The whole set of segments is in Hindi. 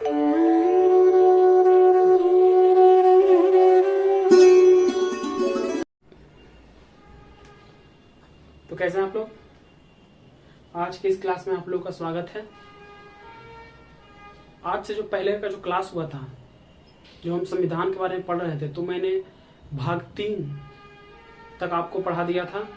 तो कैसे हैं आप लोग? आज के इस क्लास में आप लोगों का स्वागत है। आज से जो पहले का जो क्लास हुआ था, जो हम संविधान के बारे में पढ़ रहे थे, तो मैंने भाग 3 तक आपको पढ़ा दिया था,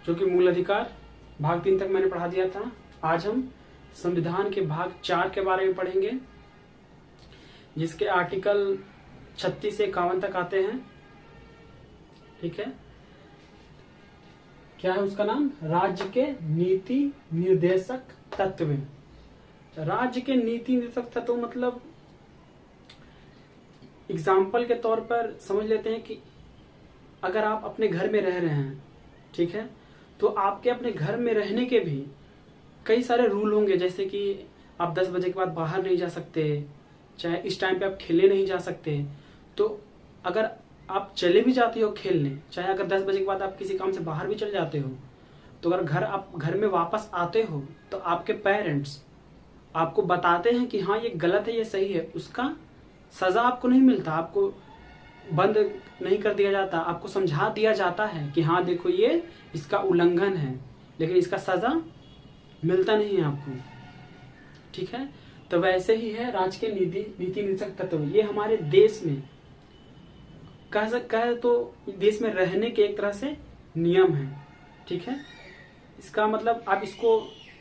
जो कि मूल अधिकार। भाग 3 तक मैंने पढ़ा दिया था। आज हम संविधान के भाग 4 के बारे में पढ़ेंगे, जिसके आर्टिकल 36 से 51 तक आते हैं। ठीक है, क्या है उसका नाम? राज्य के नीति निर्देशक तत्व। राज्य के नीति निर्देशक तत्व मतलब एग्जाम्पल के तौर पर समझ लेते हैं कि अगर आप अपने घर में रह रहे हैं, ठीक है, तो आपके अपने घर में रहने के भी कई सारे रूल होंगे, जैसे कि आप 10 बजे के बाद बाहर नहीं जा सकते, चाहे इस टाइम पे आप खेलने नहीं जा सकते। तो अगर आप चले भी जाते हो खेलने, चाहे अगर 10 बजे के बाद आप किसी काम से बाहर भी चले जाते हो, तो अगर आप घर में वापस आते हो तो आपके पेरेंट्स आपको बताते हैं कि हाँ ये गलत है, ये सही है, उसका सजा आपको नहीं मिलता, आपको बंद नहीं कर दिया जाता, आपको समझा दिया जाता है कि हाँ देखो ये इसका उल्लंघन है, लेकिन इसका सजा मिलता नहीं है आपको। ठीक है, तो वैसे ही है राज्य के नीति निर्देशक तत्व। ये हमारे देश में कह तो देश में रहने के एक तरह से नियम है। ठीक है, इसका मतलब आप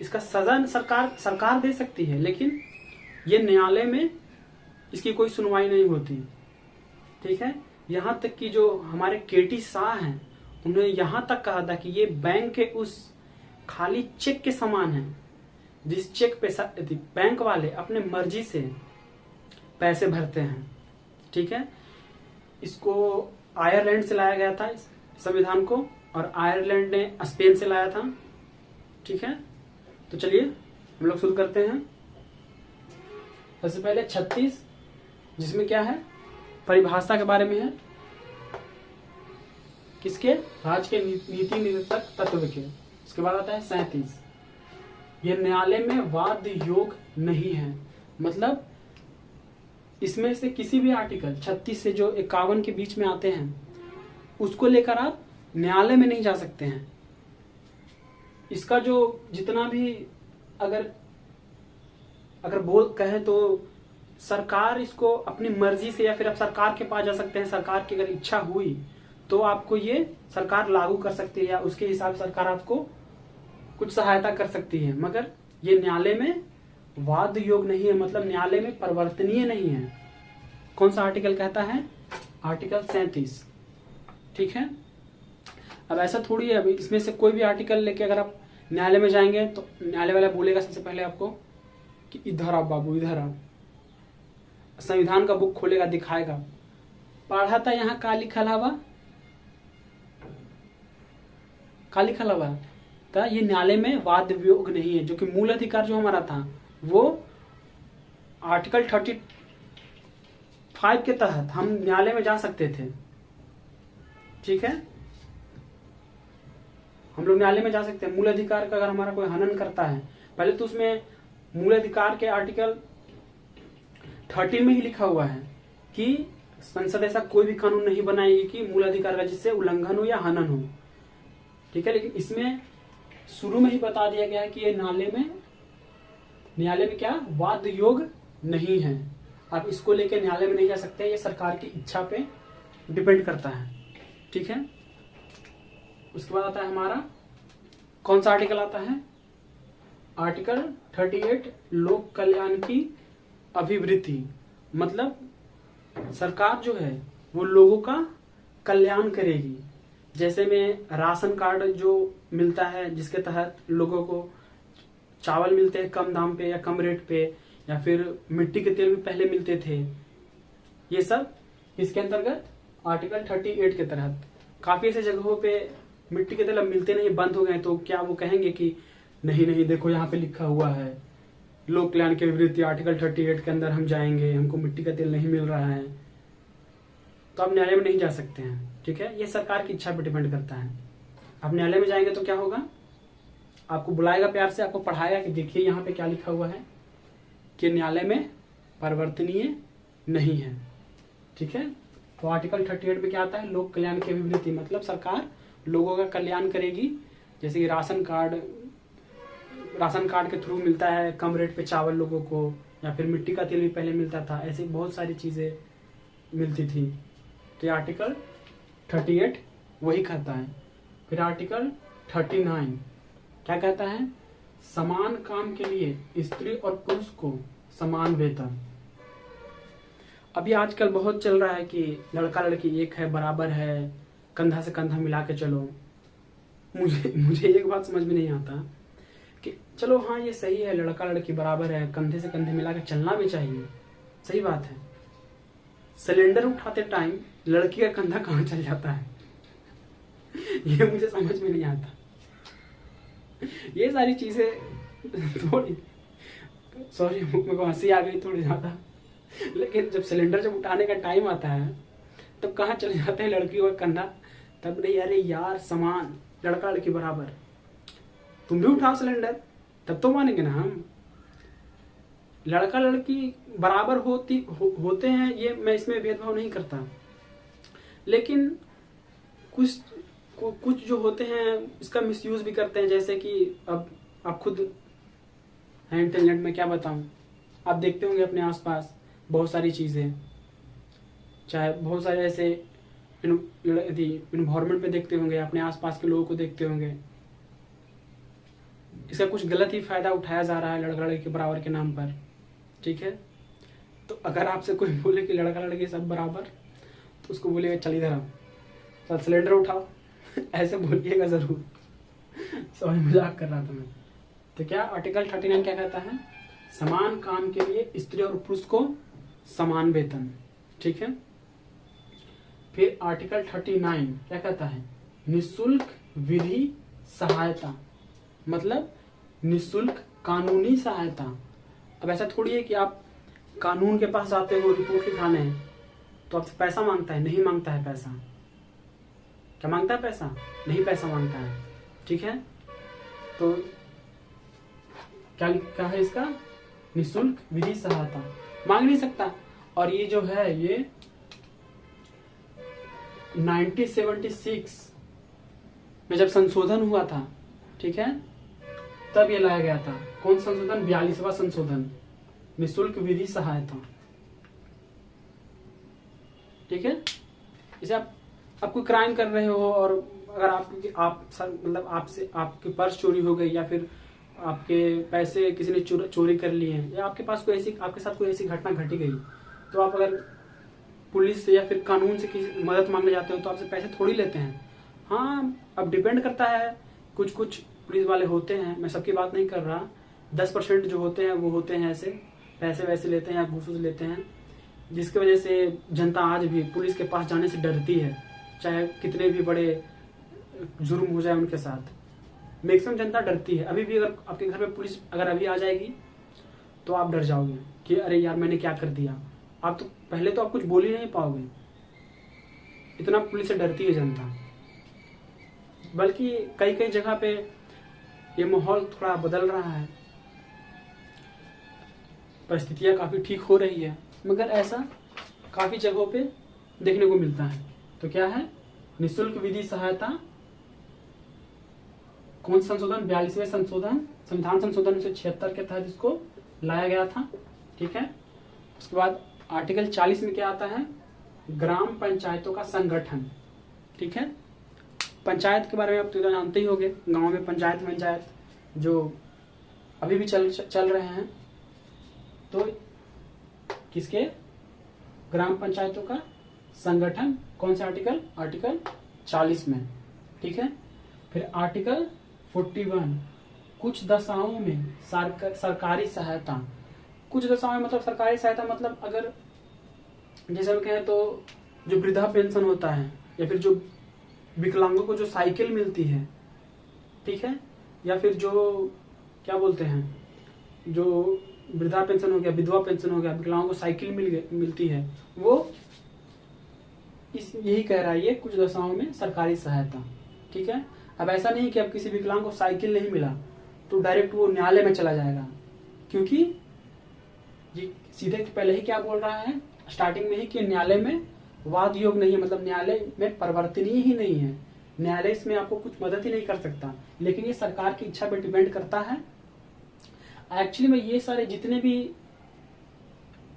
इसका सजा सरकार दे सकती है, लेकिन ये न्यायालय में इसकी कोई सुनवाई नहीं होती। ठीक है, यहाँ तक कि जो हमारे केटी शाह हैं, उन्होंने यहाँ तक कहा था कि ये बैंक के उस खाली चेक के समान है, जिस चेक पे बैंक वाले अपने मर्जी से पैसे भरते हैं। ठीक है, इसको आयरलैंड से लाया गया था इस संविधान को, और आयरलैंड ने स्पेन से लाया था। ठीक है, तो चलिए हम लोग शुरू करते हैं। सबसे पहले 36, जिसमें क्या है, परिभाषा के बारे में है, किसके? राज्य के नीति निर्देशक तत्व के। उसके बाद आता है 37, यह न्यायालय में वाद योग नहीं है। मतलब इसमें से किसी भी आर्टिकल 36 से जो 51 के बीच में आते हैं, उसको लेकर आप न्यायालय में नहीं जा सकते हैं। इसका जो जितना भी अगर बोल कहे तो सरकार इसको अपनी मर्जी से, या फिर आप सरकार के पास जा सकते हैं, सरकार की अगर इच्छा हुई तो आपको ये सरकार लागू कर सकती है, या उसके हिसाब से सरकार आपको कुछ सहायता कर सकती है, मगर ये न्यायालय में वाद योग नहीं है, मतलब न्यायालय में परिवर्तनीय नहीं है। कौन सा आर्टिकल कहता है? आर्टिकल 37। ठीक है, अब ऐसा थोड़ी है, अभी इसमें से कोई भी आर्टिकल लेके अगर आप न्यायालय में जाएंगे तो न्यायालय वाला बोलेगा सबसे पहले आपको कि इधर आप बाबू, इधर आप। संविधान का बुक खोलेगा, दिखाएगा, पढ़ा था यहाँ का लिखल हवा, का लिखल हवा। तो ये न्यायालय में वाद वियोग नहीं है, जो कि मूल अधिकार जो हमारा था वो आर्टिकल 35 के तहत हम न्यायालय में जा सकते थे। ठीक है, हम लोग न्यायालय में जा सकते हैं। मूल अधिकार का अगर हमारा कोई हनन करता है, पहले तो उसमें मूल अधिकार के आर्टिकल 13 में ही लिखा हुआ है कि संसद ऐसा कोई भी कानून नहीं बनाएगी कि मूल अधिकार का जिससे उल्लंघन हो या हनन हो। ठीक है, लेकिन इसमें शुरू में ही बता दिया गया है कि ये न्यायालय में क्या वाद योग नहीं है, आप इसको लेकर न्यायालय में नहीं जा सकते, ये सरकार की इच्छा पे डिपेंड करता है। ठीक है, उसके बाद आता है हमारा कौन सा आर्टिकल आता है? आर्टिकल 38, लोक कल्याण की अभिवृद्धि। मतलब सरकार जो है वो लोगों का कल्याण करेगी। जैसे में राशन कार्ड जो मिलता है, जिसके तहत लोगों को चावल मिलते हैं कम दाम पे या कम रेट पे, या फिर मिट्टी के तेल भी पहले मिलते थे, ये सब इसके अंतर्गत आर्टिकल 38 के तहत। काफी ऐसे जगहों पे मिट्टी के तेल अब मिलते नहीं, बंद हो गए, तो क्या वो कहेंगे कि नहीं देखो यहाँ पे लिखा हुआ है लोक कल्याण की अभिवृद्धि, आर्टिकल 38 के अंदर हम जाएंगे, हमको मिट्टी का तेल नहीं मिल रहा है, तो आप न्यायालय में नहीं जा सकते हैं। ठीक है, ये सरकार की इच्छा पर डिपेंड करता है। आप न्यायालय में जाएंगे तो क्या होगा, आपको बुलाएगा प्यार से, आपको पढ़ाएगा कि देखिए यहाँ पे क्या लिखा हुआ है, कि न्यायालय में परिवर्तनीय नहीं है। ठीक है, तो आर्टिकल 38 में क्या आता है, लोक कल्याण की अभिवृद्धि, मतलब सरकार लोगों का कल्याण करेगी। जैसे कि राशन कार्ड के थ्रू मिलता है कम रेट पे चावल लोगों को, या फिर मिट्टी का तेल भी पहले मिलता था, ऐसी बहुत सारी चीजें मिलती थी। तो ये आर्टिकल 38 वही कहता है। फिर आर्टिकल 39 क्या कहता है, समान काम के लिए स्त्री और पुरुष को समान वेतन। अभी आजकल बहुत चल रहा है कि लड़का लड़की एक है, बराबर है, कंधा से कंधा मिला के चलो। मुझे एक बात समझ में नहीं आता कि चलो हाँ ये सही है, लड़का लड़की बराबर है, कंधे से कंधे मिला के चलना भी चाहिए, सही बात है। सिलेंडर उठाते टाइम लड़की का कंधा कहाँ चल जाता है ये मुझे समझ में नहीं आता। ये सारी चीजें थोड़ी, सॉरी मुझ को हंसी आ गई थोड़ी ज्यादा, लेकिन जब सिलेंडर जब उठाने का टाइम आता है तब कहाँ चले जाते हैं लड़की का कंधा, तब नहीं, अरे यार समान, लड़का लड़की बराबर, तुम भी उठाओ सिलेंडर, तब तो मानेंगे ना हम। लड़का लड़की बराबर होते हैं, ये मैं इसमें भेदभाव नहीं करता, लेकिन कुछ जो होते हैं इसका मिसयूज भी करते हैं। जैसे कि अब आप खुद हैं इंटेलिजेंट, में क्या बताऊं, आप देखते होंगे अपने आसपास बहुत सारी चीजें, चाहे बहुत सारे ऐसे इन्वायरमेंट में देखते होंगे, अपने आसपास के लोगों को देखते होंगे, इसका कुछ गलत ही फायदा उठाया जा रहा है लड़का लड़की के बराबर के नाम पर। ठीक है, तो अगर आपसे कोई बोले कि लड़का लड़की सब बराबर, तो उसको बोलिएगा चल इधर आओ, चल सिलेंडर उठाओ ऐसे बोलिएगा जरूर। सॉरी मजाक कर रहा था मैं। तो क्या आर्टिकल 39 क्या कहता है, समान काम के लिए स्त्री और पुरुष को समान वेतन। ठीक है, फिर आर्टिकल 39 क्या कहता है, निशुल्क विधि सहायता, मतलब निशुल्क कानूनी सहायता। अब ऐसा थोड़ी है कि आप कानून के पास जाते हो रिपोर्ट लिखाने तो आपसे पैसा मांगता है, नहीं मांगता है पैसा। क्या मांगता है पैसा, नहीं पैसा मांगता है। ठीक है, तो क्या है इसका, निशुल्क विधि सहायता, मांग नहीं सकता। और ये जो है ये 1976 में जब संशोधन हुआ था, ठीक है, तब ये लाया गया था। कौन संशोधन, 42वां संशोधन, निशुल्क विधि सहायता। ठीक है, जैसे आप कोई क्राइम कर रहे हो और अगर मतलब आपसे आपके पर्स चोरी हो गई, या फिर आपके पैसे किसी ने चोरी कर लिए हैं, या आपके साथ कोई ऐसी घटना घटी गई, तो आप अगर पुलिस से या फिर कानून से किसी मदद मांगने जाते हो तो आपसे पैसे थोड़ी लेते हैं। हाँ, अब डिपेंड करता है, कुछ पुलिस वाले होते हैं, मैं सबकी बात नहीं कर रहा, 10% जो होते हैं वो होते हैं ऐसे पैसे वैसे लेते हैं या घूस लेते हैं, जिसकी वजह से जनता आज भी पुलिस के पास जाने से डरती है, चाहे कितने भी बड़े जुर्म हो जाए उनके साथ। मैक्सिमम जनता डरती है। अभी भी अगर आपके घर में पुलिस अगर अभी आ जाएगी तो आप डर जाओगे कि अरे यार मैंने क्या कर दिया। आप तो पहले तो आप कुछ बोल ही नहीं पाओगे, इतना पुलिस से डरती है जनता। बल्कि कई जगह पे ये माहौल थोड़ा बदल रहा है, परिस्थितियां काफी ठीक हो रही है, मगर ऐसा काफी जगहों पे देखने को मिलता है। तो क्या है, निशुल्क विधि सहायता, कौन संशोधन, 42वें संशोधन, संविधान संशोधन 1976 के तहत इसको लाया गया था। ठीक है, उसके बाद आर्टिकल 40 में क्या आता है, ग्राम पंचायतों का संगठन। ठीक है, पंचायत के बारे में आप तो जानते ही होंगे, गांव में पंचायत जो अभी भी चल रहे हैं, तो किसके, ग्राम पंचायतों का संगठन, कौन सा आर्टिकल 40 में। ठीक है, फिर आर्टिकल 41, कुछ दशाओं में सरकारी सहायता। कुछ दशाओं में मतलब सरकारी सहायता मतलब अगर जैसे हम कहें तो जो वृद्धा पेंशन होता है, या फिर जो विकलांगों को जो साइकिल मिलती है, ठीक है, या फिर जो क्या बोलते हैं, जो वृद्धा पेंशन हो गया, विधवा पेंशन हो गया, विकलांगों को साइकिल मिलती है, वो यही कह रहा है ये कुछ दशाओं में सरकारी सहायता। ठीक है, अब ऐसा नहीं कि अब किसी विकलांग को साइकिल नहीं मिला तो डायरेक्ट वो न्यायालय में चला जाएगा, क्योंकि ये सीधे पहले ही क्या बोल रहा है स्टार्टिंग में ही कि न्यायालय में वाद योग नहीं है, मतलब न्यायालय में परिवर्तनीय ही नहीं है, न्यायालय इसमें आपको कुछ मदद ही नहीं कर सकता। लेकिन ये सरकार की इच्छा पे डिपेंड करता है। एक्चुअली में ये सारे जितने भी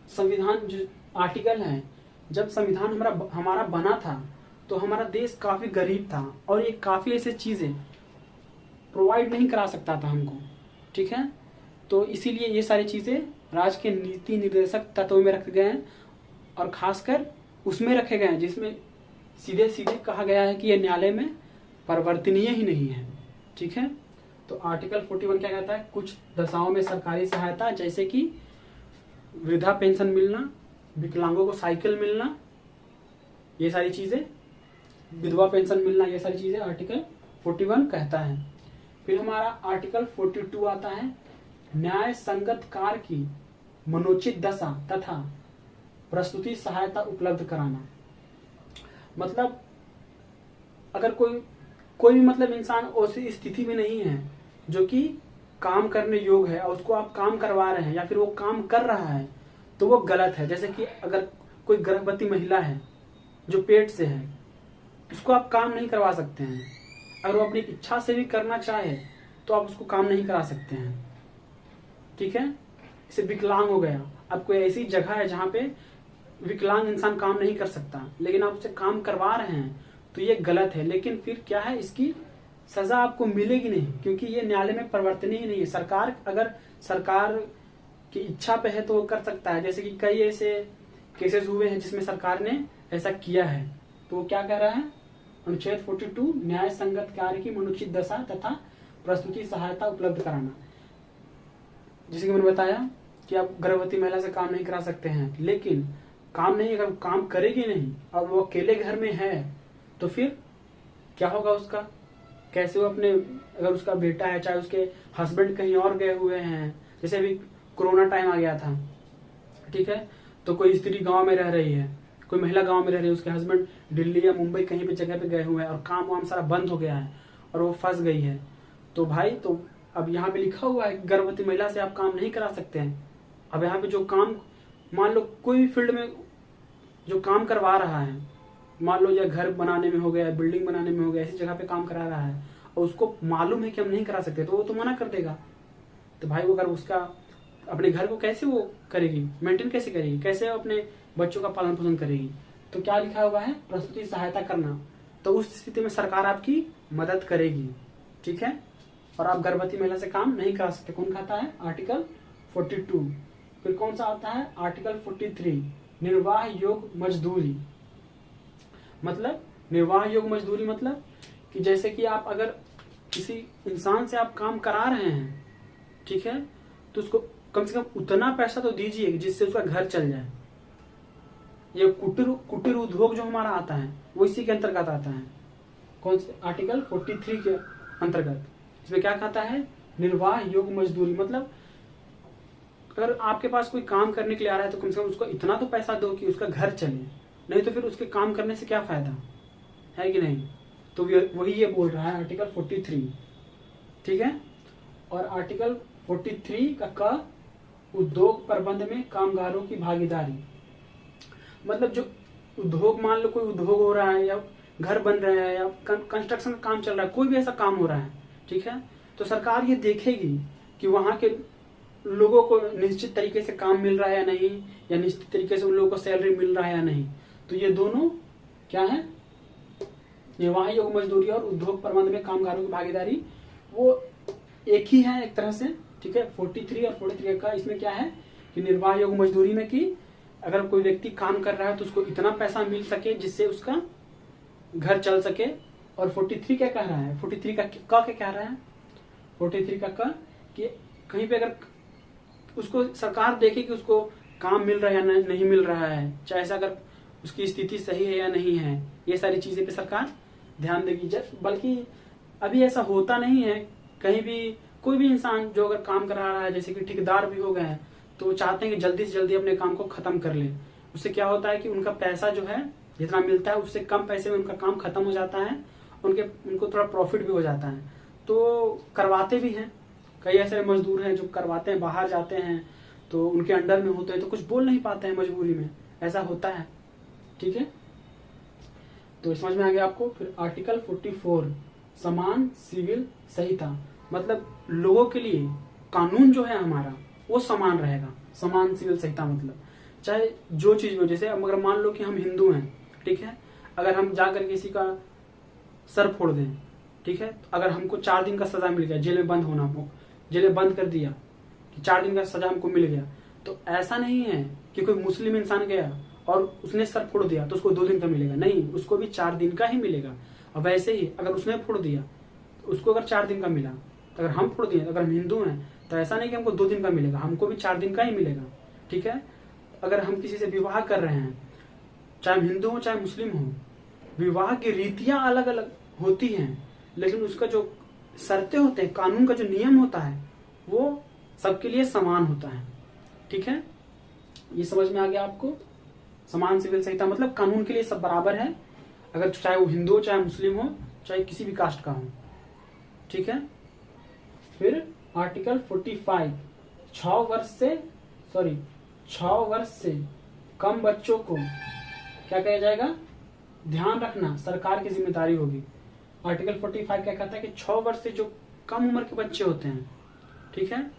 संविधान जो आर्टिकल हैं, जब संविधान हमारा बना था तो हमारा देश काफी गरीब था और ये काफी ऐसे चीजें प्रोवाइड नहीं करा सकता था हमको, ठीक है। तो इसीलिए ये सारी चीजें राज्य के नीति निर्देशक तत्व में रखे गए हैं और खासकर उसमें रखे गए हैं जिसमें सीधे सीधे कहा गया है कि ये न्यायालय में परिवर्तनीय ही नहीं है, ठीक है। तो आर्टिकल 41 क्या कहता है, कुछ दशाओं में सरकारी सहायता जैसे कि वृद्धा पेंशन मिलना, विकलांगों को साइकिल मिलना, ये सारी चीजें, विधवा पेंशन मिलना, ये सारी चीजें आर्टिकल 41 कहता है। फिर हमारा आर्टिकल 42 आता है, न्याय संगत कार्य की मनोचित दशा तथा प्रस्तुति सहायता उपलब्ध कराना। मतलब अगर कोई भी मतलब इंसान ऐसी स्थिति में नहीं है जो कि काम करने योग्य है और उसको आप काम करवा रहे हैं या फिर वो काम कर रहा है तो वो गलत है। जैसे कि अगर कोई गर्भवती महिला है जो पेट से है, उसको आप काम नहीं करवा सकते हैं। अगर वो अपनी इच्छा से भी करना चाहे तो आप उसको काम नहीं करा सकते हैं, ठीक है। इसे विकलांग हो गया, अब कोई ऐसी जगह है जहाँ पे विकलांग इंसान काम नहीं कर सकता लेकिन आप उसे काम करवा रहे हैं तो ये गलत है। लेकिन फिर क्या है, इसकी सजा आपको मिलेगी नहीं क्योंकि ये न्यायालय में परिवर्तनीय ही नहीं है। सरकार अगर सरकार की इच्छा पे है तो वो कर सकता है। जैसे कि कई ऐसे केसेस हुए हैं जिसमें सरकार ने ऐसा किया है। तो वो क्या कह रहा है, अनुच्छेद 42 न्याय संगत कार्य की मनुचित दशा तथा प्रस्तुति सहायता उपलब्ध कराना। जैसे कि मैंने बताया कि आप गर्भवती महिला से काम नहीं करा सकते हैं, लेकिन अगर काम करेगी नहीं और वो अकेले घर में है तो फिर क्या होगा उसका, कैसे वो अपने, अगर उसका बेटा है चाहे उसके हस्बैंड कहीं और गए हुए हैं, जैसे अभी कोरोना टाइम आ गया था, ठीक है, तो कोई स्त्री गांव में रह रही है, कोई महिला गांव में रह रही है, उसके हस्बैंड दिल्ली या मुंबई कहीं पे जगह पे गए हुए हैं और काम वाम सारा बंद हो गया है और वो फंस गई है, तो भाई तो अब यहाँ पे लिखा हुआ है गर्भवती महिला से आप काम नहीं करा सकते हैं। अब यहाँ पे जो काम, मान लो कोई भी फील्ड में जो काम करवा रहा है, मान लो या घर बनाने में हो गया, बिल्डिंग बनाने में हो गया, ऐसी जगह पे काम करा रहा है और उसको मालूम है कि हम नहीं करा सकते तो वो तो मना कर देगा। तो भाई वो अगर उसका अपने घर को कैसे वो करेगी, मेंटेन कैसे करेगी, कैसे अपने बच्चों का पालन पोषण करेगी। तो क्या लिखा हुआ है, प्रस्तुति सहायता करना। तो उस स्थिति में सरकार आपकी मदद करेगी, ठीक है। और आप गर्भवती महिला से काम नहीं करा सकते। कौन खाता है, आर्टिकल 42। फिर कौन सा आता है, आर्टिकल 43 निर्वाह योग्य मजदूरी। मतलब निर्वाह योग्य मजदूरी मतलब कि जैसे कि आप अगर किसी इंसान से आप काम करा रहे हैं, ठीक है, तो उसको कम से कम उतना पैसा तो दीजिए जिससे उसका घर चल जाए। ये कुटीर उद्योग जो हमारा आता है वो इसी के अंतर्गत आता है। कौन से, आर्टिकल 43 के अंतर्गत। इसमें क्या कहता है, निर्वाह योग्य मजदूरी। मतलब अगर आपके पास कोई काम करने के लिए आ रहा है तो कम से कम उसको इतना तो पैसा दो कि उसका घर चले, नहीं तो फिर उसके काम करने से क्या फायदा है कि नहीं। तो वही ये बोल रहा है आर्टिकल 43, ठीक है। और आर्टिकल 43 का उद्योग प्रबंध में कामगारों की भागीदारी। मतलब जो उद्योग, मान लो कोई उद्योग हो रहा है या घर बन रहा है या कंस्ट्रक्शन का काम चल रहा है, कोई भी ऐसा काम हो रहा है, ठीक है, तो सरकार ये देखेगी कि वहां के लोगों को निश्चित तरीके से काम मिल रहा है या नहीं, या निश्चित तरीके से उन लोगों को सैलरी मिल रहा है या नहीं। तो ये दोनों क्या है, निर्वाह योग्य मजदूरी और उद्योग प्रबंध में कामगारों की भागीदारी, वो एक ही है एक तरह से, ठीक है। 43 और 43 का इसमें क्या है कि निर्वाह योग्य मजदूरी में कि अगर कोई व्यक्ति काम कर रहा है तो उसको इतना पैसा मिल सके जिससे उसका घर चल सके। और 43 क्या कह रहा है, 43 का क्या कह रहा है, 43 का कि कहीं पे अगर उसको सरकार देखे कि उसको काम मिल रहा है या नहीं मिल रहा है, चाहे अगर उसकी स्थिति सही है या नहीं है, ये सारी चीजें पे सरकार ध्यान देगी। बल्कि अभी ऐसा होता नहीं है, कहीं भी कोई भी इंसान जो अगर काम करा रहा है, जैसे कि ठेकेदार भी हो गए हैं, तो वो चाहते हैं कि जल्दी से जल्दी अपने काम को खत्म कर ले। उससे क्या होता है कि उनका पैसा जो है जितना मिलता है उससे कम पैसे में उनका काम खत्म हो जाता है, उनको थोड़ा प्रॉफिट भी हो जाता है, तो करवाते भी हैं। कई ऐसे मजदूर हैं जो करवाते हैं, बाहर जाते हैं तो उनके अंडर में होते हैं तो कुछ बोल नहीं पाते हैं मजबूरी में, ऐसा होता है। ठीक है, तो समझ में आ गया आपको। फिर आर्टिकल 44 समान सिविल संहिता, मतलब लोगों के लिए कानून जो है हमारा वो समान रहेगा। समान सिविल संहिता मतलब चाहे जो चीज हो, जैसे अगर मान लो कि हम हिंदू हैं, ठीक है, अगर हम जाकर किसी का सर फोड़ दें, ठीक है, अगर हमको 4 दिन का सजा मिल गया, जेल में बंद होना, जेल में बंद कर दिया कि 4 दिन का सजा हमको मिल गया, तो ऐसा नहीं है कि कोई मुस्लिम इंसान गया और उसने सर फोड़ दिया तो उसको 2 दिन का मिलेगा, नहीं, उसको भी 4 दिन का ही मिलेगा। और वैसे ही अगर उसने फोड़ दिया तो उसको अगर 4 दिन का मिला, तो अगर हम फोड़ दिए, अगर हम हिंदू हैं तो ऐसा नहीं कि हमको 2 दिन का मिलेगा, हमको भी 4 दिन का ही मिलेगा। ठीक है, अगर हम किसी से विवाह कर रहे हैं, चाहे हिंदू हो चाहे मुस्लिम हो, विवाह की रीतियां अलग अलग होती हैं, लेकिन उसका जो शर्तें होते हैं, कानून का जो नियम होता है वो सबके लिए समान होता है। ठीक है, ये समझ में आ गया आपको। समान सिविल संहिता मतलब कानून के लिए सब बराबर है, अगर चाहे वो हिंदू हो चाहे मुस्लिम हो चाहे किसी भी कास्ट का हो। ठीक है, फिर आर्टिकल 45 6 वर्ष से कम बच्चों को क्या कहा जाएगा, ध्यान रखना सरकार की जिम्मेदारी होगी। आर्टिकल 45 क्या कहता है कि 6 वर्ष से जो कम उम्र के बच्चे होते हैं, ठीक है,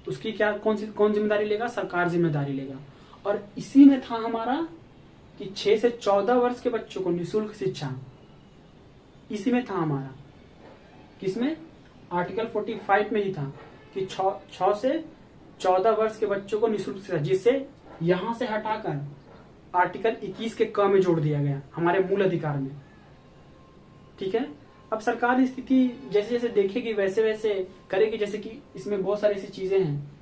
उसकी कौन जिम्मेदारी लेगा, सरकार जिम्मेदारी लेगा। और इसी में था हमारा कि 6 से 14 वर्ष के बच्चों को निःशुल्क शिक्षा, इसी में था हमारा, किसमें, आर्टिकल 45 में ही था कि 6 से 14 वर्ष के बच्चों को निःशुल्क शिक्षा, जिससे यहां से हटाकर आर्टिकल 21 के क में जोड़ दिया गया हमारे मूल अधिकार में। ठीक है, अब सरकार स्थिति जैसे जैसे देखेगी वैसे वैसे करेगी, जैसे कि इसमें बहुत सारी ऐसी चीजें हैं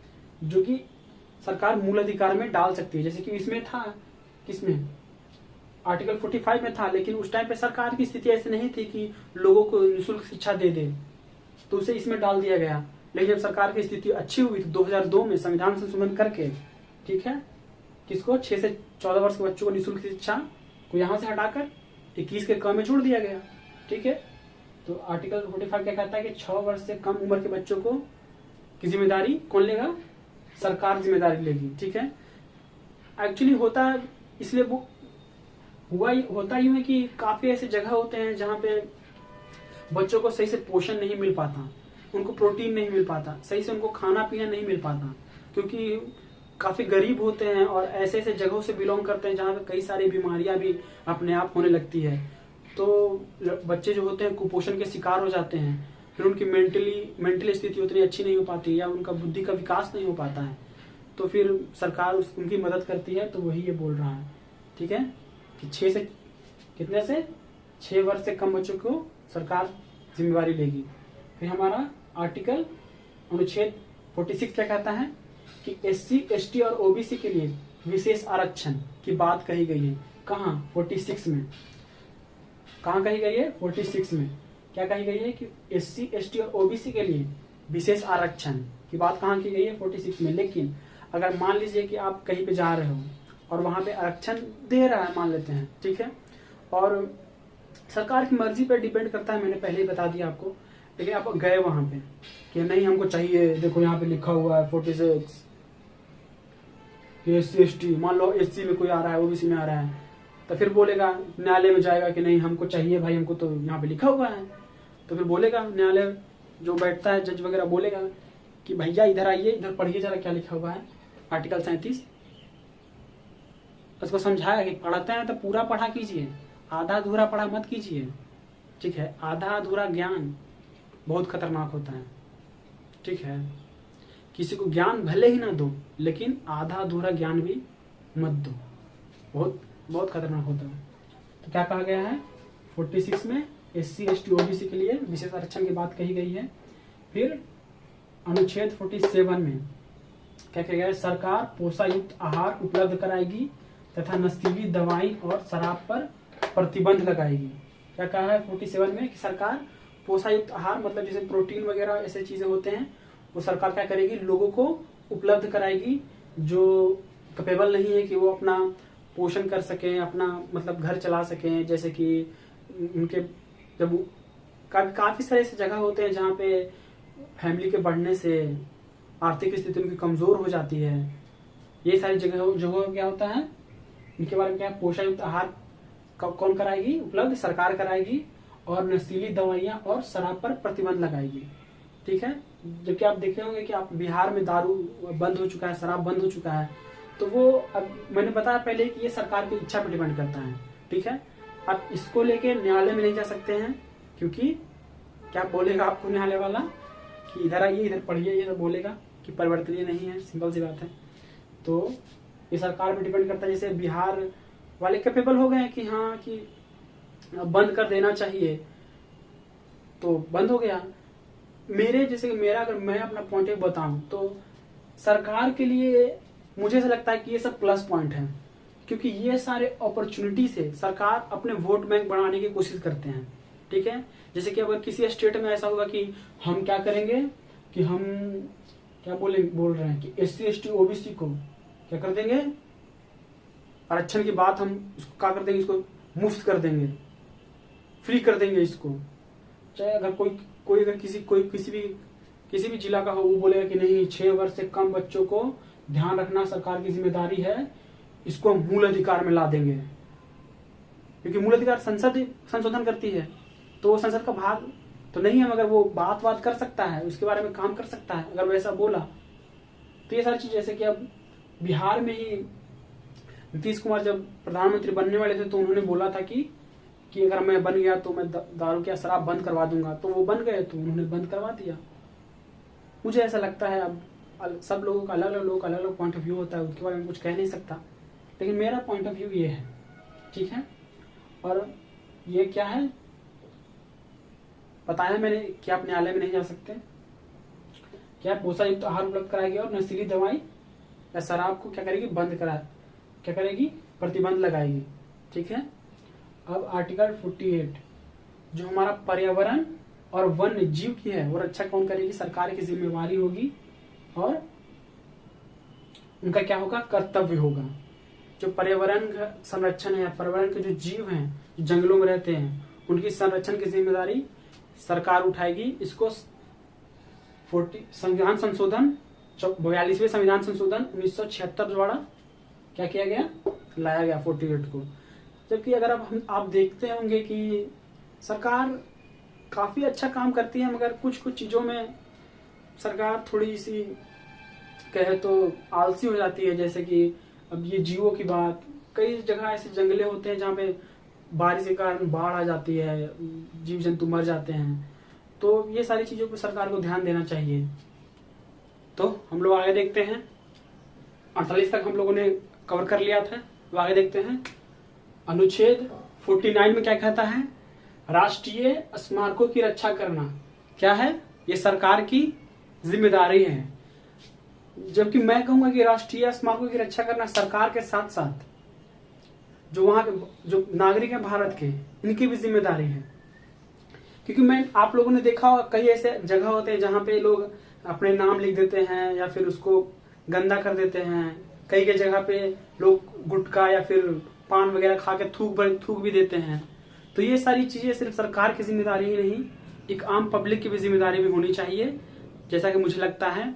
जो कि सरकार मूल अधिकार में डाल सकती है, जैसे कि इसमें था, किसमें, आर्टिकल 45 में था, लेकिन उस टाइम पे सरकार की स्थिति ऐसी नहीं थी कि लोगों को निःशुल्क शिक्षा दे दे, तो उसे इसमें डाल दिया गया। लेकिन जब सरकार की स्थिति अच्छी हुई तो 2002 में संविधान संशोधन करके, ठीक है, किसको, 6 से 14 वर्ष के बच्चों को निःशुल्क शिक्षा को यहां से हटाकर 21 के क में जोड़ दिया गया। ठीक है, तो आर्टिकल 45 क्या कहता है कि 6 वर्ष से कम उम्र के बच्चों को की जिम्मेदारी कौन लेगा, सरकार जिम्मेदारी लेगी। ठीक है, एक्चुअली होता इसलिए वो होता यूं है कि काफी ऐसे जगह होते हैं जहाँ पे बच्चों को सही से पोषण नहीं मिल पाता, उनको प्रोटीन नहीं मिल पाता, सही से उनको खाना पीना नहीं मिल पाता, क्योंकि काफी गरीब होते हैं और ऐसे ऐसे जगहों से बिलोंग करते हैं जहाँ पे कई सारी बीमारियां भी अपने आप होने लगती है। तो बच्चे जो होते हैं कुपोषण के शिकार हो जाते हैं, फिर उनकी मेंटली स्थिति उतनी अच्छी नहीं हो पाती या उनका बुद्धि का विकास नहीं हो पाता है, तो फिर सरकार उनकी मदद करती है। तो वही ये बोल रहा है, ठीक है, कि 6 से कितने से 6 वर्ष से कम बच्चों को सरकार जिम्मेवारी लेगी। फिर हमारा आर्टिकल अनुच्छेद 46 क्या कहता है कि SC, ST और OBC के लिए विशेष आरक्षण की बात कही गई है। कहाँ, 46 में, कहाँ कही गई है, 46 में क्या कही गई है कि SC, ST और OBC के लिए विशेष आरक्षण की बात कहाँ की गई है, 46 में। लेकिन अगर मान लीजिए कि आप कहीं पे जा रहे हो और वहां पे आरक्षण दे रहा है, मान लेते हैं, ठीक है, और सरकार की मर्जी पर डिपेंड करता है, मैंने पहले ही बता दिया आपको, लेकिन आप गए वहां पे कि नहीं हमको चाहिए, देखो यहाँ पे लिखा हुआ है 46 SC, ST, मान लो SC में कोई आ रहा है, OBC में आ रहा है, तो फिर बोलेगा, न्यायालय में जाएगा कि नहीं हमको चाहिए भाई, हमको तो यहाँ पे लिखा हुआ है। तो फिर बोलेगा, न्यायालय जो बैठता है जज वगैरह बोलेगा कि भैया इधर आइए, इधर पढ़िए जरा क्या लिखा हुआ है, आर्टिकल 37। उसको समझाया कि पढ़ते हैं तो पूरा पढ़ा कीजिए, आधा अधूरा पढ़ा मत कीजिए। ठीक है, आधा अधूरा ज्ञान बहुत खतरनाक होता है। ठीक है, किसी को ज्ञान भले ही ना दो, लेकिन आधा अधूरा ज्ञान भी मत दो, बहुत बहुत खतरनाक होता है। तो क्या कहा गया है 46 में, SC, ST, OBC के लिए विशेष आरक्षण की बात कही गई है। फिर अनुच्छेद 47 में क्या कहा गया है, सरकार पोषायुक्त आहार उपलब्ध कराएगी तथा नशीली दवाई और शराब पर प्रतिबंध लगाएगी। क्या कहा है 47 में कि सरकार पोषायुक्त आहार, मतलब जैसे प्रोटीन वगैरह ऐसे चीजें होते हैं, वो सरकार क्या करेगी, लोगों को उपलब्ध कराएगी जो कैपेबल नहीं है कि वो अपना पोषण कर सकें, अपना मतलब घर चला सकें। जैसे कि उनके जब काफी सारे ऐसे जगह होते हैं जहाँ पे फैमिली के बढ़ने से आर्थिक स्थिति उनकी कमजोर हो जाती है, ये सारी जगह क्या होता है, इनके बारे में क्या है, पोषण युक्त आहार कौन कराएगी, उपलब्ध सरकार कराएगी, और नशीली दवाइयां और शराब पर प्रतिबंध लगाएगी। ठीक है, जबकि आप देखे होंगे कि आप बिहार में दारू बंद हो चुका है, शराब बंद हो चुका है, तो वो अब मैंने बताया पहले कि ये सरकार की इच्छा पर डिपेंड करता है। ठीक है, आप इसको लेके न्यायालय में नहीं जा सकते हैं, क्योंकि क्या बोलेगा आपको न्यायालय वाला कि इधर आइए, इधर पढ़िए, ये सब बोलेगा कि परिवर्तनीय नहीं है, सिंपल सी बात है। तो ये सरकार पे डिपेंड करता है। जैसे बिहार वाले कैपेबल हो गए हैं कि हाँ कि बंद कर देना चाहिए, तो बंद हो गया। मेरा अगर मैं अपना पॉइंट ऑफ बताऊं तो सरकार के लिए मुझे ऐसा लगता है कि ये सब प्लस पॉइंट है, क्योंकि ये सारे अपॉर्चुनिटी से सरकार अपने वोट बैंक बढ़ाने की कोशिश करते हैं। ठीक है, जैसे कि अगर किसी स्टेट में ऐसा होगा कि हम क्या करेंगे कि हम क्या बोल रहे हैं कि SC ST OBC को क्या कर देंगे, आरक्षण की बात हम उसको क्या कर देंगे, इसको मुफ्त कर देंगे, फ्री कर देंगे इसको। चाहे अगर कोई अगर किसी भी जिला का हो, वो बोलेगा कि नहीं 6 वर्ष से कम बच्चों को ध्यान रखना सरकार की जिम्मेदारी है, इसको हम मूल अधिकार में ला देंगे, क्योंकि मूल अधिकार संसद संशोधन करती है, तो वो संसद का भाग तो नहीं है, मगर वो बात कर सकता है, उसके बारे में काम कर सकता है अगर वैसा बोला। तो ये सारी चीज, जैसे कि अब बिहार में ही नीतीश कुमार जब प्रधानमंत्री बनने वाले थे, तो उन्होंने बोला था कि अगर मैं बन गया तो मैं दारू क्या शराब बंद करवा दूंगा, तो वो बन गए, तो उन्होंने बंद करवा दिया। मुझे ऐसा लगता है, अब सब लोगों का अलग अलग पॉइंट ऑफ व्यू होता है, उसके बारे में कुछ कह नहीं सकता, लेकिन मेरा पॉइंट ऑफ व्यू ये है। ठीक है, और ये क्या है बताया मैंने कि आप न्यायालय में नहीं जा सकते, क्या पोषण युक्त आहार उपलब्ध कराएगी, और नशीली दवाई या शराब को क्या करेगी, क्या करेगी, प्रतिबंध लगाएगी। ठीक है, अब आर्टिकल 48 जो हमारा पर्यावरण और वन्य जीव की है, वो रक्षा कौन करेगी, सरकार की जिम्मेवारी होगी, और उनका क्या होगा, कर्तव्य होगा। जो पर्यावरण का संरक्षण है, पर्यावरण के जो जीव हैं, जो जंगलों में रहते हैं, उनकी संरक्षण की जिम्मेदारी सरकार उठाएगी। इसको संविधान संशोधन 42वें संविधान संशोधन 1976 द्वारा क्या किया गया, लाया गया 48 को। जबकि अगर अब आप देखते होंगे कि सरकार काफी अच्छा काम करती है, मगर कुछ चीजों में सरकार थोड़ी सी कहे तो आलसी हो जाती है। जैसे कि अब ये जीवों की बात, कई जगह ऐसे जंगले होते हैं जहाँ पे बारिश के कारण बाढ़ आ जाती है, जीव जंतु मर जाते हैं, तो ये सारी चीजों पर सरकार को ध्यान देना चाहिए। तो हम लोग आगे देखते हैं, 48 तक हम लोगों ने कवर कर लिया था, तो आगे देखते हैं। अनुच्छेद 49 में क्या कहता है, राष्ट्रीय स्मारकों की रक्षा करना क्या है, ये सरकार की जिम्मेदारी है। जबकि मैं कहूंगा कि राष्ट्रीय स्मारकों की रक्षा करना सरकार के साथ साथ जो वहां के जो नागरिक हैं भारत के, इनकी भी जिम्मेदारी है। क्योंकि आप लोगों ने देखा होगा कई ऐसे जगह होते हैं जहां पे लोग अपने नाम लिख देते हैं या फिर उसको गंदा कर देते हैं। कई जगह पे लोग गुटखा या फिर पान वगैरह खा के थूक भी देते हैं। तो ये सारी चीजें सिर्फ सरकार की जिम्मेदारी ही नहीं, एक आम पब्लिक की भी जिम्मेदारी भी होनी चाहिए। जैसा कि मुझे लगता है,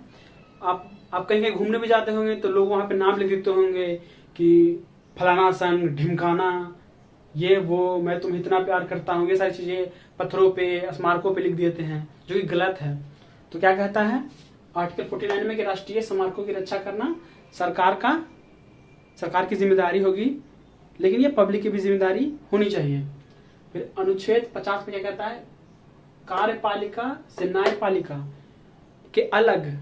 आप कहीं घूमने भी जाते होंगे तो लोग वहां पे नाम लिख देते होंगे कि फलाना संग, ढिमकाना, ये वो, मैं तुम्हें इतना प्यार करता हूँ, ये सारी चीजें पत्थरों पे, स्मारकों पे लिख देते हैं, जो कि गलत है। तो क्या कहता है आर्टिकल 49 में कि राष्ट्रीय स्मारकों की रक्षा करना सरकार की जिम्मेदारी होगी, लेकिन ये पब्लिक की भी जिम्मेदारी होनी चाहिए। फिर अनुच्छेद 50 में क्या कहता है, कार्यपालिका से न्यायपालिका के अलग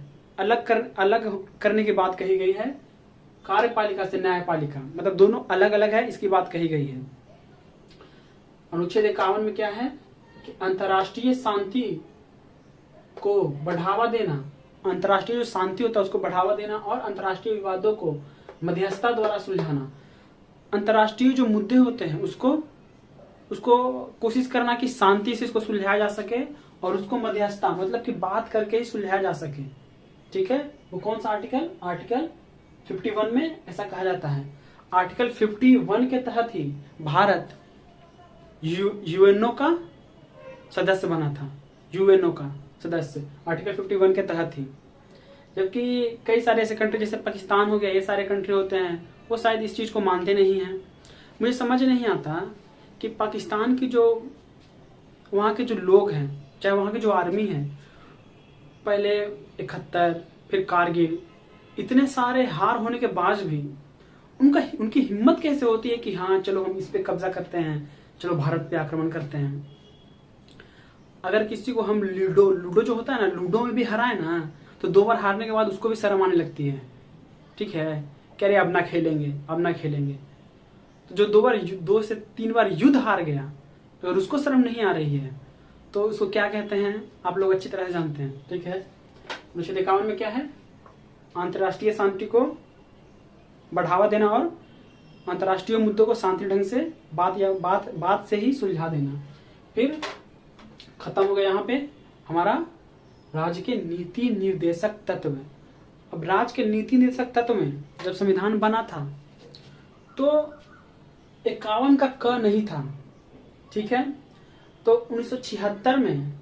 करने की बात कही गई है। कार्यपालिका से न्यायपालिका मतलब दोनों अलग अलग है, इसकी बात कही गई है। अनुच्छेद 51 में क्या है कि अंतर्राष्ट्रीय शांति को बढ़ावा देना, अंतर्राष्ट्रीय जो शांति होता है उसको बढ़ावा देना, और अंतर्राष्ट्रीय विवादों को मध्यस्थता द्वारा सुलझाना। अंतर्राष्ट्रीय जो मुद्दे होते हैं उसको कोशिश करना कि शांति से इसको सुलझाया जा सके, और उसको मध्यस्थता मतलब कि बात करके ही सुलझाया जा सके। ठीक है, वो कौन सा आर्टिकल 51 में ऐसा कहा जाता है। आर्टिकल 51 के तहत ही भारत यूएनओ का सदस्य बना था, यूएनओ का सदस्य आर्टिकल 51 के तहत ही। जबकि कई सारे ऐसे कंट्री जैसे पाकिस्तान हो गया, ये सारे कंट्री होते हैं, वो शायद इस चीज को मानते नहीं हैं। मुझे समझ नहीं आता कि पाकिस्तान की जो वहाँ के जो लोग हैं, चाहे वहाँ की जो आर्मी है, पहले 71 फिर कारगिल, इतने सारे हार होने के बाद भी उनकी हिम्मत कैसे होती है कि हाँ चलो हम इस पे कब्जा करते हैं, चलो भारत पे आक्रमण करते हैं। अगर किसी को हम लूडो जो होता है ना, लूडो में भी हराए ना, तो 2 बार हारने के बाद उसको भी शर्म आने लगती है, ठीक है, कह रहे अब ना खेलेंगे, अब ना खेलेंगे। तो जो 2 से 3 बार युद्ध हार गया, तो अगर उसको शर्म नहीं आ रही है तो उसको क्या कहते हैं आप लोग अच्छी तरह से जानते हैं, ठीक है। 1951 में क्या है, अंतर्राष्ट्रीय शांति को बढ़ावा देना और अंतर्राष्ट्रीय मुद्दों को शांति ढंग से बात से ही सुलझा देना। फिर खत्म हो गया यहाँ पे हमारा राज्य के नीति निर्देशक तत्व। अब राज्य के नीति निर्देशक तत्व में जब संविधान बना था तो 51 का क नहीं था, ठीक है। तो 1976 में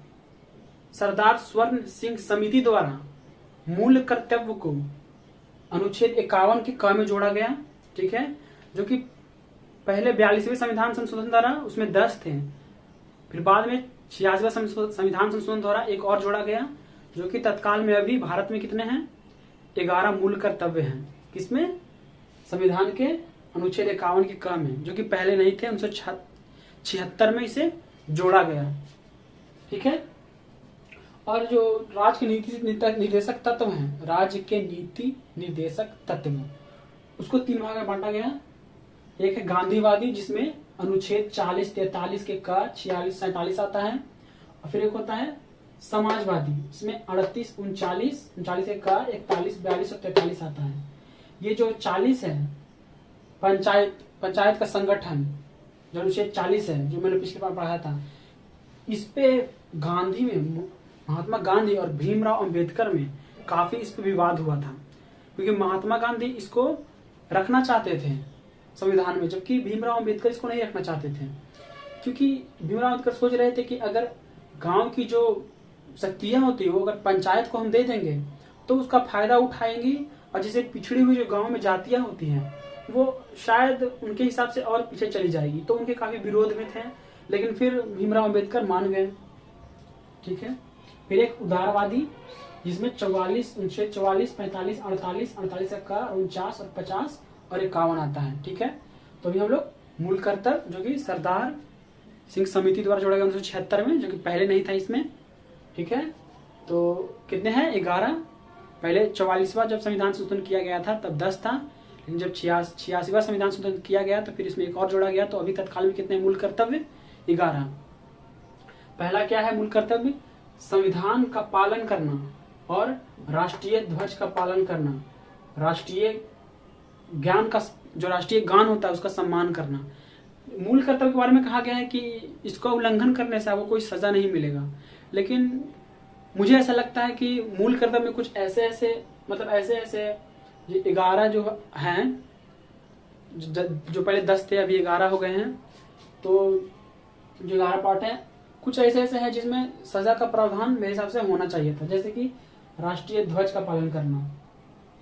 सरदार स्वर्ण सिंह समिति द्वारा मूल कर्तव्य को अनुच्छेद 51 के क में जोड़ा गया, ठीक है, जो कि पहले 42वें संविधान संशोधन द्वारा उसमें 10 थे, फिर बाद में 86वां संविधान संशोधन द्वारा एक और जोड़ा गया, जो कि तत्काल में अभी भारत में कितने हैं, 11 मूल कर्तव्य हैं। किसमें, संविधान के अनुच्छेद 51 के क में, जो कि पहले नहीं थे, 1976 में इसे जोड़ा गया, ठीक है। और जो राज्य के नीति निर्देशक तत्व हैं, राज्य के नीति निर्देशक तत्व, उसको 3 भाग में बांटा गया। एक है गांधीवादी, जिसमें अनुच्छेद 40, 43 के क, 46, 47 आता है। और फिर एक होता है समाजवादी, इसमें 38, 39 के क, 41, 42 और 43 आता है। ये जो 40 है पंचायत का संगठन, जो अनुच्छेद 40 है, जो मैंने पिछली बार पढ़ाया था, इस पे गांधी में, महात्मा गांधी और भीमराव अंबेडकर में काफी इस पे विवाद हुआ था, क्योंकि महात्मा गांधी इसको रखना चाहते थे संविधान में, जबकि भीमराव अंबेडकर इसको नहीं रखना चाहते थे। क्योंकि भीमराव अंबेडकर सोच रहे थे कि अगर गांव की जो शक्तियां होती है वो अगर पंचायत को हम दे देंगे तो उसका फायदा उठाएंगी, और जैसे पिछड़ी हुई जो गांव में जातियां होती हैं वो शायद उनके हिसाब से और पीछे चली जाएगी, तो उनके काफी विरोध में थे। लेकिन फिर भीमराव अंबेडकर मान गए, ठीक है। फिर एक उदारवादी, जिसमें 44, 45, 48, 48 का 49 और 50 और 51 आता है, ठीक है। तो अभी हम लोग मूल कर्तव्य, जो कि सरदार सिंह समिति द्वारा जोड़ा गया 1976 में, जो कि पहले नहीं था इसमें, ठीक है। तो कितने हैं, 11। पहले 44वां जब संविधान संशोधन किया गया था तब 10 था, लेकिन जब 86वां संविधान संशोधन किया गया तो फिर इसमें एक और जोड़ा गया। तो अभी तत्काल में कितने मूल कर्तव्य, 11। पहला क्या है मूल कर्तव्य, संविधान का पालन करना और राष्ट्रीय ध्वज का पालन करना, राष्ट्रीय ज्ञान का, जो राष्ट्रीय गान होता है उसका सम्मान करना। मूल कर्तव्य के बारे में कहा गया है कि इसका उल्लंघन करने से आपको कोई सजा नहीं मिलेगा, लेकिन मुझे ऐसा लगता है कि मूल कर्तव्य में कुछ ऐसे 11 जो हैं, जो पहले 10 थे अभी 11 हो गए हैं, तो जो 11 पार्ट है कुछ ऐसे हैं जिसमें सजा का प्रावधान मेरे हिसाब से होना चाहिए था, जैसे कि राष्ट्रीय ध्वज का पालन करना,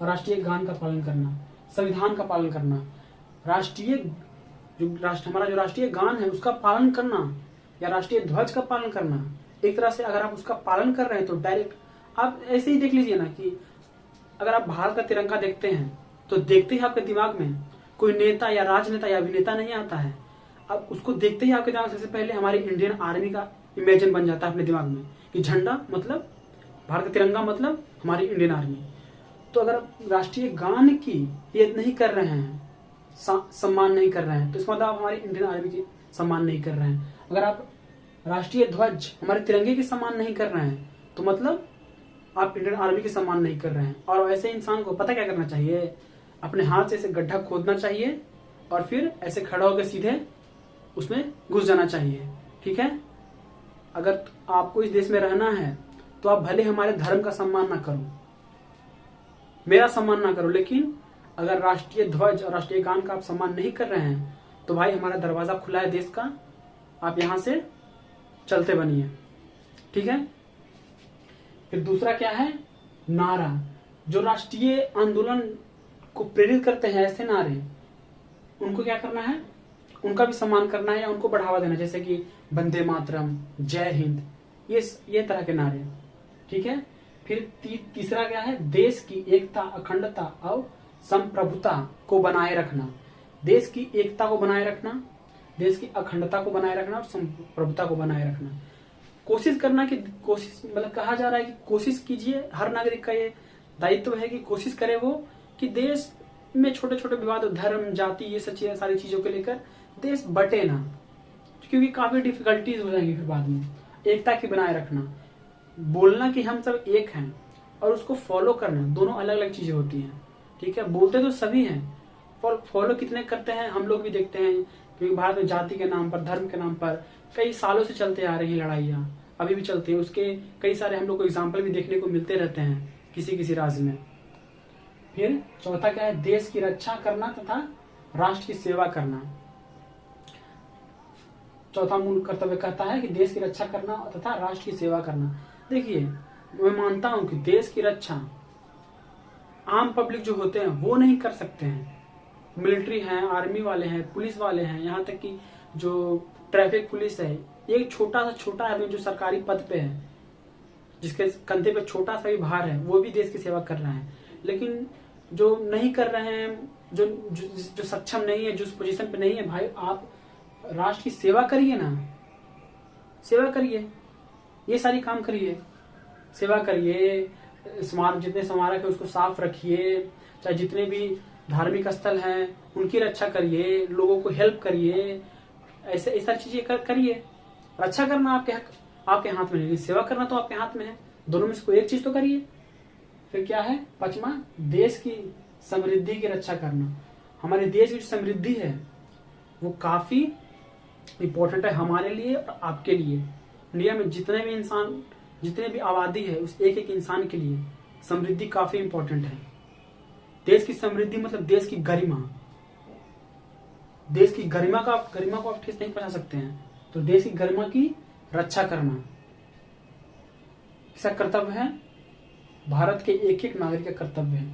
राष्ट्रीय गान का पालन करना, संविधान का पालन करना, हमारा जो राष्ट्रीय गान है उसका पालन करना, या राष्ट्रीय ध्वज का पालन करना। एक तरह से अगर आप उसका पालन कर रहे हैं तो डायरेक्ट आप ऐसे ही देख लीजिए ना, कि अगर आप भारत का तिरंगा देखते हैं तो देखते ही आपके दिमाग में कोई नेता या राजनेता या अभिनेता नहीं आता है। अब उसको देखते ही आपके दिमाग सबसे पहले हमारी इंडियन आर्मी का इमेजिन बन जाता है अपने दिमाग में, कि झंडा मतलब भारत का तिरंगा मतलब हमारी इंडियन आर्मी। तो अगर आप राष्ट्रीय गान की ये नहीं कर रहे हैं, सम्मान नहीं कर रहे हैं, तो इसका मतलब आप हमारी इंडियन आर्मी की सम्मान नहीं कर रहे हैं। अगर आप राष्ट्रीय ध्वज हमारे तिरंगे की सम्मान नहीं कर रहे हैं तो मतलब आप इंडियन आर्मी की सम्मान नहीं कर रहे हैं। और ऐसे इंसान को पता क्या करना चाहिए, अपने हाथ से ऐसे गड्ढा खोदना चाहिए और फिर ऐसे खड़ा होकर सीधे उसमें घुस जाना चाहिए, ठीक है। अगर आपको इस देश में रहना है तो आप भले हमारे धर्म का सम्मान ना करो, मेरा सम्मान ना करो, लेकिन अगर राष्ट्रीय ध्वज और राष्ट्रीय गान का आप सम्मान नहीं कर रहे हैं तो भाई हमारा दरवाजा खुला है देश का, आप यहां से चलते बनिए, ठीक है। फिर दूसरा क्या है, नारा, जो राष्ट्रीय आंदोलन को प्रेरित करते हैं ऐसे नारे, उनको क्या करना है, उनका भी सम्मान करना है या उनको बढ़ावा देना, जैसे कि वंदे मातरम, जय हिंद, ये तरह के नारे। ठीक है। फिर तीसरा क्या है, देश की एकता, अखंडता और संप्रभुता को बनाए रखना। देश की एकता को बनाए रखना, देश की अखंडता को बनाए रखना और संप्रभुता को बनाए रखना। कोशिश करना कि कोशिश मतलब कहा जा रहा है कि कोशिश कीजिए, हर नागरिक का ये दायित्व है कि कोशिश करे वो कि देश में छोटे छोटे विवाद, धर्म, जाति, ये सब सारी चीजों को लेकर देश बटे ना, क्योंकि काफी डिफिकल्टीज हो जाएंगी फिर बाद में। एकता की बनाए रखना, बोलना कि हम सब एक हैं और उसको फॉलो करना, दोनों अलग अलग चीजें होती हैं। ठीक है। बोलते तो सभी हैं, फॉलो कितने करते हैं हम लोग भी देखते हैं, क्योंकि भारत में जाति के नाम पर, धर्म के नाम पर कई सालों से चलते आ रही लड़ाइयाँ, अभी भी चलती है। उसके कई सारे हम लोग को एग्जाम्पल भी देखने को मिलते रहते हैं किसी किसी राज्य में। फिर चौथा क्या है, देश की रक्षा करना तथा राष्ट्र की सेवा करना। चौथा मूल कर्तव्य कहता है कि देश की रक्षा करना तथा राष्ट्र की सेवा करना। देखिए, मैं मानता हूं कि देश की रक्षा आम पब्लिक जो होते हैं वो नहीं कर सकते हैं। मिलिट्री हैं, आर्मी वाले हैं, पुलिस वाले हैं, यहाँ तक कि जो ट्रैफिक पुलिस है, एक छोटा आदमी जो सरकारी पद पे है, जिसके कंधे पे छोटा सा भी भार है, वो भी देश की सेवा कर रहा है। लेकिन जो नहीं कर रहे हैं, जो सक्षम नहीं है, जिस पोजीशन पे नहीं है, भाई आप राष्ट्र की सेवा करिए ना, सेवा करिए, ये सारी काम करिए, सेवा करिए, जितने स्मारक है उसको साफ रखिए, चाहे जितने भी धार्मिक स्थल हैं उनकी रक्षा करिए, लोगों को हेल्प करिए, ऐसे सारी चीजें करिए। रक्षा करना आपके हाथ में नहीं, सेवा करना तो आपके हाथ में है। दोनों में से कोई एक चीज तो करिए। फिर क्या है, पांचवा, देश की समृद्धि की रक्षा करना। हमारे देश की जो समृद्धि है वो काफी इंपॉर्टेंट है हमारे लिए और आपके लिए। इंडिया में जितने भी आबादी है, उस एक एक इंसान के लिए समृद्धि काफी इंपॉर्टेंट है। देश की समृद्धि मतलब देश की गरिमा। देश की गरिमा को आप ठेस नहीं पहुंचा सकते हैं, तो देश की गरिमा की रक्षा करना किसका कर्तव्य है, भारत के एक एक नागरिक का कर्तव्य है।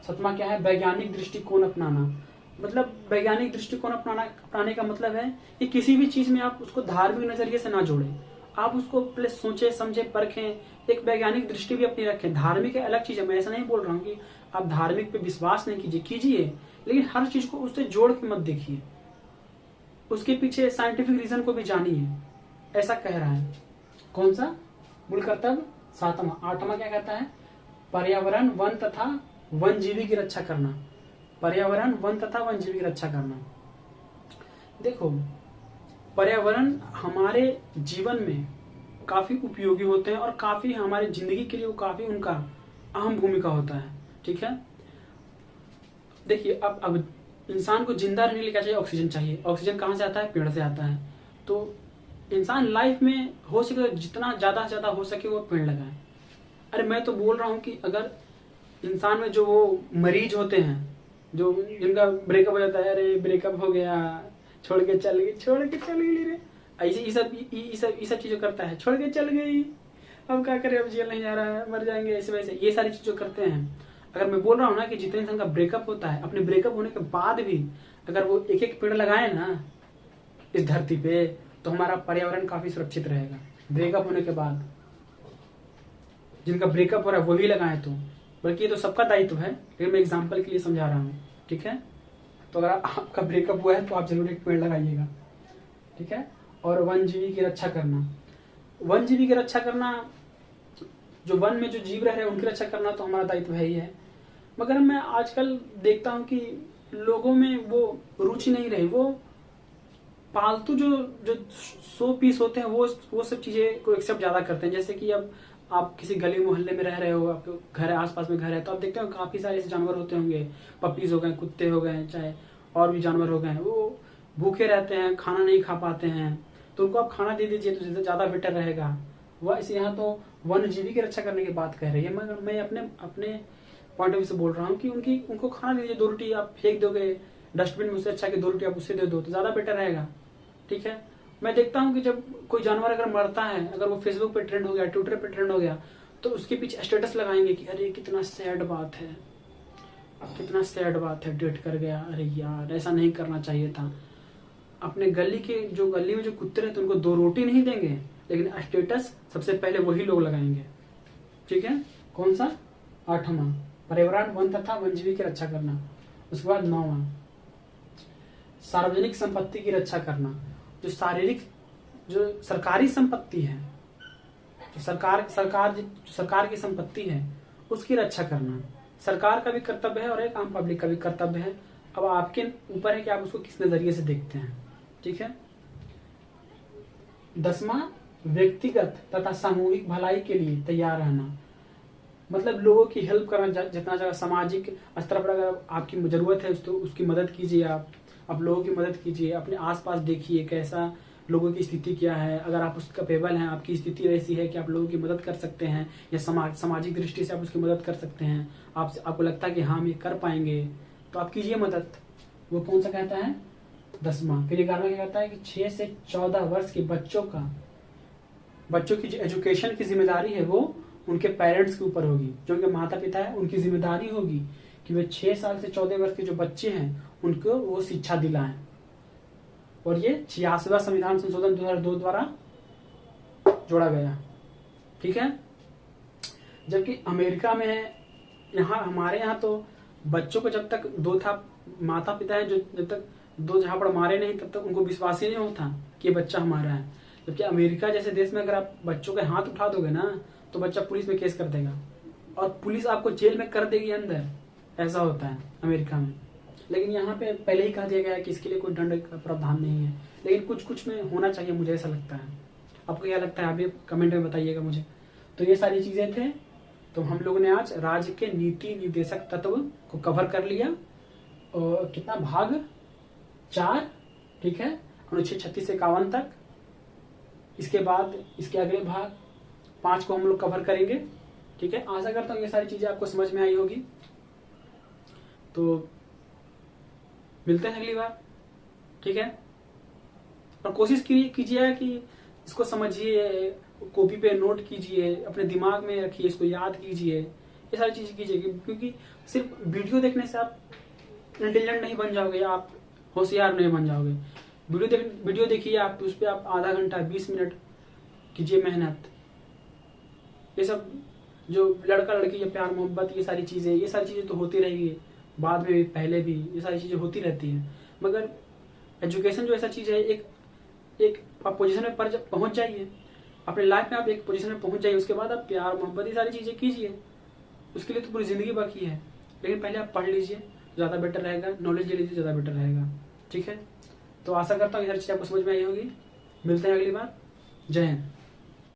सातवां क्या है, वैज्ञानिक दृष्टिकोण अपनाना। मतलब वैज्ञानिक दृष्टिकोण अपनाने का मतलब है कि किसी भी चीज में आप उसको धार्मिक नजरिए से ना जोड़ें, आप उसको पहले सोचे समझे परखें, एक वैज्ञानिक दृष्टि भी अपनी रखें। धार्मिक अलग चीज है, मैं ऐसा नहीं बोल रहा हूँ कि आप धार्मिक पे विश्वास नहीं कीजिए, लेकिन हर चीज को उससे जोड़ के मत देखिए, उसके पीछे साइंटिफिक रीजन को भी जानिए, ऐसा कह रहा है। कौन सा मूल कर्तव्य, सातवां। आठवां क्या कहता है, पर्यावरण, वन तथा वन्यजीवी की रक्षा करना। पर्यावरण, वन तथा वन्यजीवी की रक्षा करना। देखो, पर्यावरण हमारे जीवन में काफी उपयोगी होते हैं और काफी हमारी जिंदगी के लिए वो काफी उनका अहम भूमिका होता है। ठीक है। देखिए, अब इंसान को जिंदा रहने के लिए क्या चाहिए, ऑक्सीजन चाहिए। ऑक्सीजन कहाँ से आता है, पेड़ से आता है। तो इंसान लाइफ में हो सके जितना ज्यादा से ज्यादा हो सके वो पेड़ लगाए। अरे मैं तो बोल रहा हूँ कि अगर इंसान में जो वो मरीज होते हैं, जो जिनका ब्रेकअप हो जाता है, अरे ब्रेकअप हो गया, छोड़ के चल गई रे, ऐसे ये सब चीजें करता है, छोड़ के चल गई, अब क्या करें, अब जेल नहीं जा रहा है, मर जाएंगे, ऐसे वैसे ये सारी चीजें करते हैं। अगर मैं बोल रहा हूँ ना कि जितने इंसान का ब्रेकअप होता है, अपने ब्रेकअप होने के बाद भी अगर वो एक एक पेड़ लगाए ना इस धरती पे, तो हमारा पर्यावरण काफी सुरक्षित रहेगा। ब्रेकअप होने के बाद जिनका ब्रेकअप हो रहा है वही लगाए, तो बल्कि ये तो सबका दायित्व है, लेकिन मैं एग्जाम्पल के लिए समझा रहा हूँ। ठीक है। तो अगर आपका ब्रेकअप हुआ है तो आप जरूर एक पेड़ लगाइएगा। ठीक है। और वन्यजीवी की रक्षा करना। वन्यजीवी की रक्षा करना, जो वन में जो जीव रह रहे हैं उनकी रक्षा करना तो हमारा दायित्व है ही है। मगर मैं आजकल देखता हूँ कि लोगों में वो रुचि नहीं रही, वो पालतू जो 100 पीस होते हैं वो सब चीजें को एक्सेप्ट ज्यादा करते हैं। जैसे कि अब आप किसी गली मोहल्ले में रह रहे हो, आपके घर है, आसपास में घर है, तो आप देखते हो काफी सारे ऐसे जानवर होते होंगे, पपीज हो गए, कुत्ते हो गए, चाहे और भी जानवर हो गए, वो भूखे रहते हैं, खाना नहीं खा पाते हैं, तो उनको आप खाना दे दीजिए तो ज्यादा बेटर रहेगा। वह इसे यहाँ तो वन्यजीवी की रक्षा करने की बात कह रही है, मगर मैं अपने पॉइंट ऑफ व्यू से बोल रहा हूँ कि उनको खाना दे दीजिए। 2 रोटी आप फेंक दोगे डस्टबिन में, उससे अच्छा कि 2 रोटी आप उससे दे दो तो ज्यादा बेटर रहेगा। ठीक है। मैं देखता हूँ कि जब कोई जानवर अगर मरता है, अगर वो फेसबुक पे ट्रेंड हो गया, ट्विटर पे ट्रेंड हो गया, तो उसके पीछे स्टेटस लगाएंगे कि अरे कितना सैड बात है, कितना सैड बात है, डेट कर गया, अरे यार ऐसा नहीं करना चाहिए था। अपने गली में जो कुत्ते रहते हैं उनको 2 रोटी नहीं देंगे, लेकिन स्टेटस सबसे पहले वही लोग लगाएंगे। ठीक है, कौन सा? 8वां, पर्यावरण वन तथा वन्यजीव की रक्षा करना। उसके बाद 9वां, सार्वजनिक संपत्ति की रक्षा करना। जो सरकारी संपत्ति है, जो सरकार की संपत्ति है उसकी रक्षा करना सरकार का भी कर्तव्य है और एक आम पब्लिक का भी कर्तव्य है। अब आपके ऊपर है कि आप उसको किस नजरिए से देखते हैं। ठीक है। 10वां, व्यक्तिगत तथा सामूहिक भलाई के लिए तैयार रहना। मतलब लोगों की हेल्प करना, जितना ज्यादा सामाजिक स्तर पर अगर आपकी जरूरत है तो उसकी मदद कीजिए। आप लोगों की मदद कीजिए, अपने आसपास देखिए कैसा लोगों की स्थिति क्या है। अगर आप उसका कैपेबल हैं, आपकी स्थिति ऐसी है कि आप लोगों की मदद कर सकते हैं या सामाजिक दृष्टि से आप उसकी मदद कर सकते हैं, आपको लगता है कि हाँ हम ये कर पाएंगे, तो आप कीजिए मदद। वो कौन सा कहता है? 10वां। फिर 11वां क्या कहता है कि 6 से 14 वर्ष के बच्चों की जो एजुकेशन की जिम्मेदारी है वो उनके पेरेंट्स के ऊपर होगी, जो उनके माता पिता है उनकी जिम्मेदारी होगी कि वे 6 साल से 14 वर्ष के जो बच्चे हैं उनको वो शिक्षा दिलाएं। और ये 86वां संविधान संशोधन 2002 द्वारा जोड़ा गया। ठीक है। जबकि अमेरिका में है, हमारे यहाँ तो बच्चों को जब तक 2 था, माता पिता है जो जब तक 2 झापड़ मारे नहीं तब तक उनको विश्वास ही नहीं होता कि ये बच्चा हमारा है। जबकि अमेरिका जैसे देश में अगर आप बच्चों के हाथ उठा दोगे ना तो बच्चा पुलिस में केस कर देगा और पुलिस आपको जेल में कर देगी अंदर। ऐसा होता है अमेरिका में। लेकिन यहाँ पे पहले ही कह दिया गया है कि इसके लिए कोई दंड का प्रावधान नहीं है, लेकिन कुछ में होना चाहिए, मुझे ऐसा लगता है। आपको क्या लगता है आप भी कमेंट में बताइएगा मुझे। तो ये सारी चीजें थे। तो हम लोगों ने आज राज्य के नीति निर्देशक तत्व को कवर कर लिया। और कितना भाग? 4। ठीक है, अनुच्छेद 36 से 51 तक। इसके बाद इसके अगले भाग 5 को हम लोग कवर करेंगे। ठीक है, आशा करता हूँ ये सारी चीजें आपको समझ में आई होगी। तो मिलते हैं अगली बार। ठीक है, और कोशिश कीजिए कि इसको समझिए, कॉपी पे नोट कीजिए, अपने दिमाग में रखिए, इसको याद कीजिए, ये सारी चीजें कीजिए। क्योंकि सिर्फ वीडियो देखने से आप इंटेलिजेंट नहीं बन जाओगे, आप होशियार नहीं बन जाओगे। वीडियो देखिए, आप उस पर आप आधा घंटा 20 मिनट कीजिए मेहनत। ये सब जो लड़का लड़की या प्यार मोहब्बत ये सारी चीजें तो होती रहेगी, बाद में भी पहले भी ये सारी चीजें होती रहती हैं। मगर एजुकेशन जो ऐसा चीज है, एक आप पोजीशन में पहुंच जाइए, अपने लाइफ में आप एक पोजीशन में पहुंच जाइए, उसके बाद आप प्यार मोहब्बत ये सारी चीजें कीजिए। उसके लिए तो पूरी जिंदगी बाकी है, लेकिन पहले आप पढ़ लीजिए, ज्यादा बेटर रहेगा। नॉलेज ले लीजिए, ज्यादा बेटर रहेगा। ठीक है, तो आशा करता हूँ ये सारी चीज आपको समझ में आई होगी। मिलते हैं अगली बार। जय हिंद।